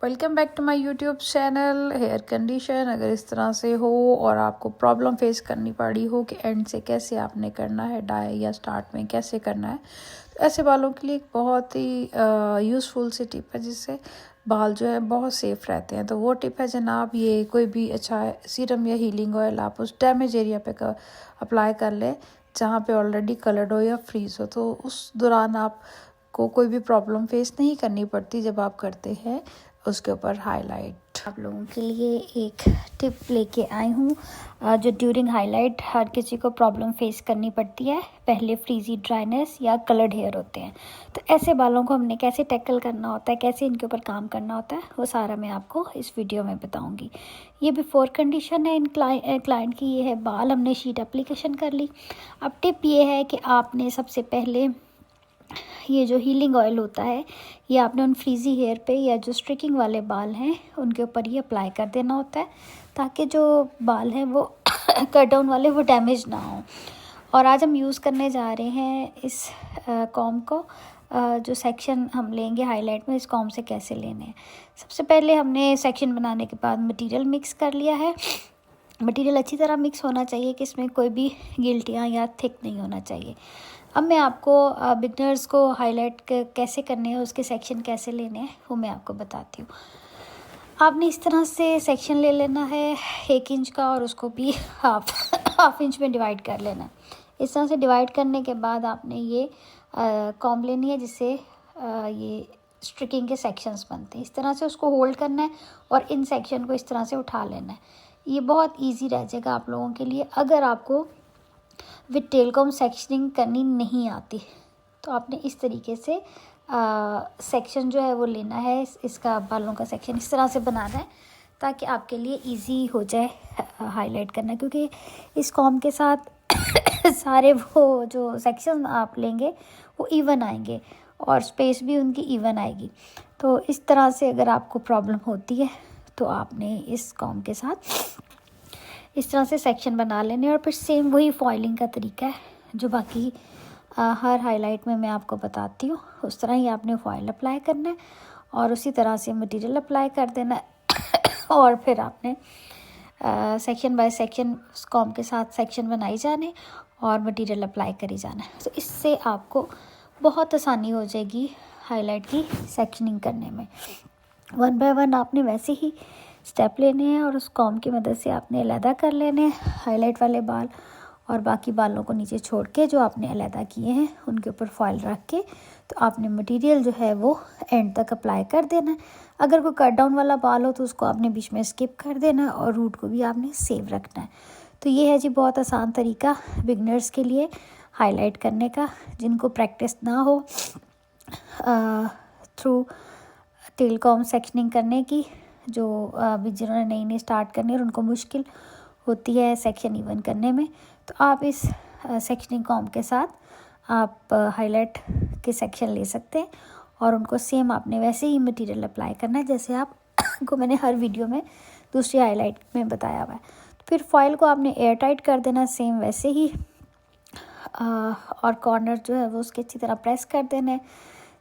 Welcome back to my YouTube channel hair condition. अगर इस तरह से हो और आपको प्रॉब्लम फेस करनी पड़ी हो कि एंड से कैसे आपने करना है डाई या स्टार्ट में कैसे करना है, तो ऐसे बालों के लिए एक बहुत ही यूज़फुल सी टिप है जिससे बाल जो है बहुत सेफ़ रहते हैं। तो वो टिप है जनाब, ये कोई भी अच्छा सीरम या हीलिंग ऑयल आप उस डैमेज एरिया पे अप्लाई कर लें जहाँ पे ऑलरेडी कलर्ड हो या फ्रीज हो, तो उस दौरान आप को कोई भी प्रॉब्लम फेस नहीं करनी पड़ती जब आप करते हैं उसके ऊपर हाईलाइट। आप लोगों के लिए एक टिप लेके आई हूँ जो ड्यूरिंग हाईलाइट हर किसी को प्रॉब्लम फेस करनी पड़ती है। पहले फ्रीजी ड्राइनेस या कलर्ड हेयर होते हैं, तो ऐसे बालों को हमने कैसे टैकल करना होता है, कैसे इनके ऊपर काम करना होता है, वो सारा मैं आपको इस वीडियो में बताऊंगी। ये बिफोर कंडीशन है इन क्लाइंट की। ये है बाल हमने शीट एप्लीकेशन कर ली। अब टिप ये है कि आपने सबसे पहले ये जो हीलिंग ऑयल होता है ये आपने उन फ्रीजी हेयर पे या जो स्ट्रिकिंग वाले बाल हैं उनके ऊपर ये अप्लाई कर देना होता है ताकि जो बाल हैं वो कट डाउन वाले वो डैमेज ना हो। और आज हम यूज़ करने जा रहे हैं इस कॉम को। जो सेक्शन हम लेंगे हाईलाइट में, इस कॉम से कैसे लेने हैं। सबसे पहले हमने सेक्शन बनाने के बाद मटेरियल मिक्स कर लिया है। मटेरियल अच्छी तरह मिक्स होना चाहिए कि इसमें कोई भी गिल्टियाँ या थिक नहीं होना चाहिए। अब मैं आपको बिगनर्स को हाईलाइट कैसे करने हैं, उसके सेक्शन कैसे लेने हैं वो मैं आपको बताती हूँ। आपने इस तरह से सेक्शन ले लेना है 1 इंच का और उसको भी हाफ इंच में डिवाइड कर लेना है। इस तरह से डिवाइड करने के बाद आपने ये कॉम्ब लेनी है जिससे ये स्ट्रिकिंग के सेक्शंस बनते हैं। इस तरह से उसको होल्ड करना है और इन सेक्शन को इस तरह से उठा लेना है। ये बहुत ईजी रह जाएगा आप लोगों के लिए। अगर आपको विद टेल कॉम सेक्शनिंग करनी नहीं आती तो आपने इस तरीके से सेक्शन जो है वो लेना है। इसका बालों का सेक्शन इस तरह से बनाना है ताकि आपके लिए इजी हो जाए हाईलाइट करना, क्योंकि इस कॉम के साथ सारे वो जो सेक्शन आप लेंगे वो इवन आएंगे और स्पेस भी उनकी इवन आएगी। तो इस तरह से अगर आपको प्रॉब्लम होती है तो आपने इस कॉम के साथ इस तरह से सेक्शन बना लेने और फिर सेम वही फॉइलिंग का तरीका है जो बाकी हर हाईलाइट में मैं आपको बताती हूँ। उस तरह ही आपने फॉइल अप्लाई करना है और उसी तरह से मटेरियल अप्लाई कर देना है और फिर आपने सेक्शन बाय सेक्शन कॉम के साथ सेक्शन बनाई जाने और मटेरियल अप्लाई करी जाना है। तो इससे आपको बहुत आसानी हो जाएगी हाईलाइट की सेक्शनिंग करने में। 1 बाय 1 आपने वैसे ही स्टेप लेने हैं और उस कॉम की मदद से आपने अलहदा कर लेने हैं हाईलाइट वाले बाल और बाकी बालों को नीचे छोड़ के जो आपने अलहदा किए हैं उनके ऊपर फॉइल रख के तो आपने मटेरियल जो है वो एंड तक अप्लाई कर देना है। अगर कोई कट डाउन वाला बाल हो तो उसको आपने बीच में स्किप कर देना है और रूट को भी आपने सेव रखना है। तो ये है जी बहुत आसान तरीका बिगनर्स के लिए हाईलाइट करने का, जिनको प्रैक्टिस ना हो थ्रू टेल कॉम सेक्शनिंग करने की, जो अभी जिन्होंने नई नई स्टार्ट करनी है और उनको मुश्किल होती है सेक्शन इवन करने में, तो आप इस सेक्शनिंग कॉम के साथ आप हाईलाइट के सेक्शन ले सकते हैं और उनको सेम आपने वैसे ही मटेरियल अप्लाई करना है जैसे आप को मैंने हर वीडियो में दूसरी हाईलाइट में बताया हुआ है। तो फिर फॉइल को आपने एयर टाइट कर देना सेम वैसे ही और कॉर्नर जो है वो उसके अच्छी तरह प्रेस कर देना है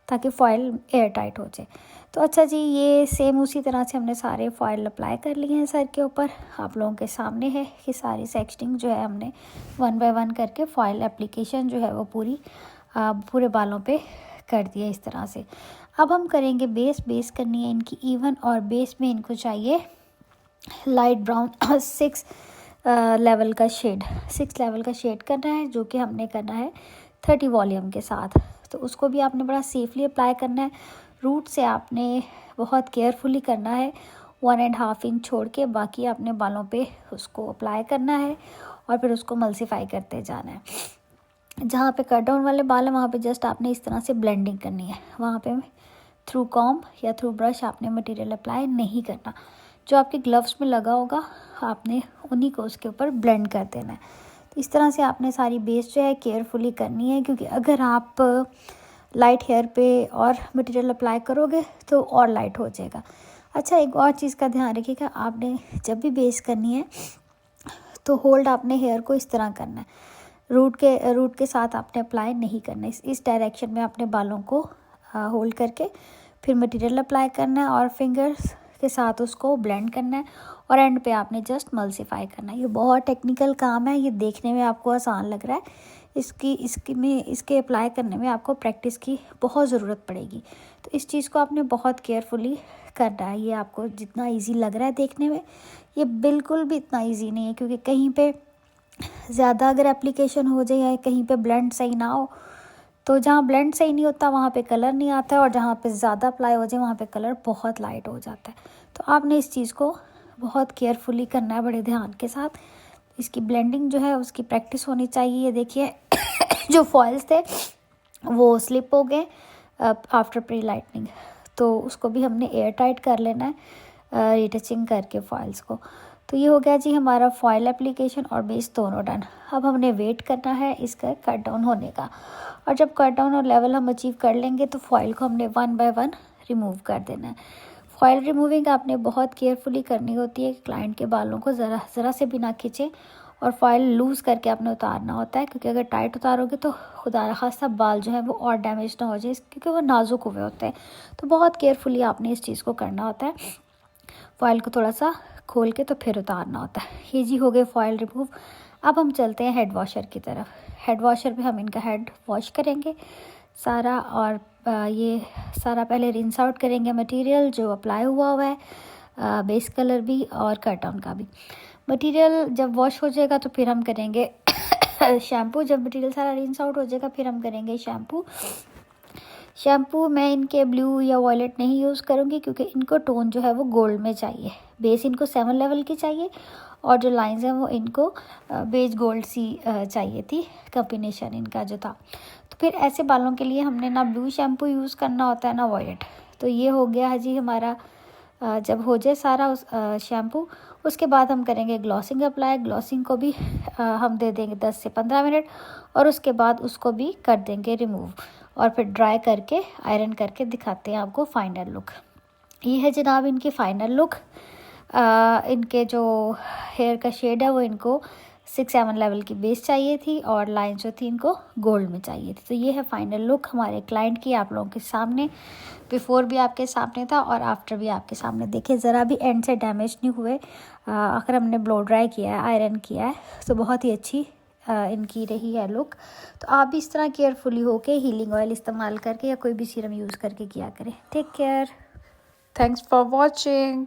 ताकि फ़ॉइल एयर टाइट हो जाए। तो अच्छा जी, ये सेम उसी तरह से हमने सारे फॉइल अप्लाई कर लिए हैं सर के ऊपर। आप लोगों के सामने है कि सारी सेक्शनिंग जो है हमने 1 बाय 1 करके फॉइल एप्लीकेशन जो है वो पूरे बालों पे कर दिया इस तरह से। अब हम करेंगे बेस करनी है इनकी इवन, और बेस में इनको चाहिए लाइट ब्राउन 6 लेवल का शेड करना है, जो कि हमने करना है 30 वॉल्यूम के साथ। तो उसको भी आपने बड़ा सेफली अप्लाई करना है। रूट से आपने बहुत केयरफुली करना है, 1.5 इंच छोड़ के बाकी आपने बालों पे उसको अप्लाई करना है और फिर उसको मल्सीफाई करते जाना है। जहाँ पे कट डाउन वाले बाल हैं वहाँ पे जस्ट आपने इस तरह से ब्लेंडिंग करनी है। वहाँ पे थ्रू कॉम्ब या थ्रू ब्रश आपने मटेरियल अप्लाई नहीं करना। जो आपके ग्लव्स में लगा होगा आपने उन्हीं को उसके ऊपर ब्लेंड कर देना है। तो इस तरह से आपने सारी बेस जो है केयरफुली करनी है, क्योंकि अगर आप लाइट हेयर पे और मटेरियल अप्लाई करोगे तो और लाइट हो जाएगा। अच्छा, एक और चीज़ का ध्यान रखिएगा, आपने जब भी बेस करनी है तो होल्ड आपने हेयर को इस तरह करना है, रूट के साथ आपने अप्लाई नहीं करना। इस डायरेक्शन में अपने बालों को होल्ड करके फिर मटेरियल अप्लाई करना है और फिंगर्स के साथ उसको ब्लेंड करना है और एंड पे आपने जस्ट मल्सीफाई करना है। ये बहुत टेक्निकल काम है, ये देखने में आपको आसान लग रहा है, इसके अप्लाई करने में आपको प्रैक्टिस की बहुत ज़रूरत पड़ेगी। तो इस चीज़ को आपने बहुत केयरफुली करना है। ये आपको जितना इजी लग रहा है देखने में, ये बिल्कुल भी इतना इजी नहीं है, क्योंकि कहीं पे ज़्यादा अगर एप्लीकेशन हो जाए या कहीं पे ब्लेंड सही ना हो, तो जहाँ ब्लेंड सही नहीं होता वहाँ पे कलर नहीं आता है, और जहाँ पे ज़्यादा अप्लाई हो जाए वहाँ पे कलर बहुत लाइट हो जाता है। तो आपने इस चीज़ को बहुत केयरफुली करना है, बड़े ध्यान के साथ। इसकी ब्लेंडिंग जो है उसकी प्रैक्टिस होनी चाहिए। ये देखिए जो फॉइल्स थे वो स्लिप हो गए आफ्टर प्री लाइटनिंग, तो उसको भी हमने एयर टाइट कर लेना है रीटचिंग करके फॉइल्स को। तो ये हो गया जी हमारा फॉइल एप्लीकेशन और बेस दोनों डन। अब हमने वेट करना है इसका कट डाउन होने का, और जब कट डाउन और लेवल हम अचीव कर लेंगे तो फॉइल को हमने 1 बाय 1 रिमूव कर देना है। फॉइल रिमूविंग आपने बहुत केयरफुली करनी होती है, क्लाइंट के बालों को ज़रा से भी ना खींचें, और फॉइल लूज़ करके आपने उतारना होता है, क्योंकि अगर टाइट उतारोगे तो खुदा न खास्ता बाल जो है वो और डैमेज ना हो जाए, क्योंकि वो नाजुक हुए होते हैं। तो बहुत केयरफुली आपने इस चीज़ को करना होता है, फॉइल को थोड़ा सा खोल के तो फिर उतारना होता है। ये जी हो गए फॉइल रिमूव। अब हम चलते हैं हेड वॉशर की तरफ। हेड वॉशर पे हम इनका हेड वॉश करेंगे सारा, और ये सारा पहले रिंस आउट करेंगे मटेरियल जो अप्लाई हुआ है, बेस कलर भी और कट डाउन का भी। मटेरियल जब वॉश हो जाएगा तो फिर हम करेंगे शैम्पू। जब मटेरियल सारा रिंस आउट हो जाएगा फिर हम करेंगे शैम्पू मैं इनके ब्लू या वॉयलेट नहीं यूज़ करूँगी, क्योंकि इनको टोन जो है वो गोल्ड में चाहिए। बेस इनको 7 लेवल की चाहिए, और जो लाइंस हैं वो इनको बेज गोल्ड सी चाहिए थी, कॉम्बिनेशन इनका जो था। तो फिर ऐसे बालों के लिए हमने ना ब्लू शैम्पू यूज़ करना होता है ना वॉयलेट। तो ये हो गया है जी हमारा। जब हो जाए सारा उस शैम्पू, उसके बाद हम करेंगे ग्लॉसिंग अप्लाई। ग्लॉसिंग को भी हम दे देंगे 10 से 15 मिनट, और उसके बाद उसको भी कर देंगे रिमूव, और फिर ड्राई करके आयरन करके दिखाते हैं आपको फाइनल लुक। ये है जनाब इनकी फाइनल लुक। इनके जो हेयर का शेड है वो इनको 6-7 लेवल की बेस चाहिए थी, और लाइन जो थी इनको गोल्ड में चाहिए थी। तो ये है फाइनल लुक हमारे क्लाइंट की, आप लोगों के सामने। बिफ़ोर भी आपके सामने था और आफ्टर भी आपके सामने। देखिए ज़रा भी एंड से डैमेज नहीं हुए। अगर हमने ब्लो ड्राई किया है, आयरन किया है, तो बहुत ही अच्छी इनकी रही है लुक। तो आप भी इस तरह केयरफुली होके हीलिंग ऑयल इस्तेमाल करके या कोई भी सीरम यूज़ करके किया करें। Take care. Thanks for watching.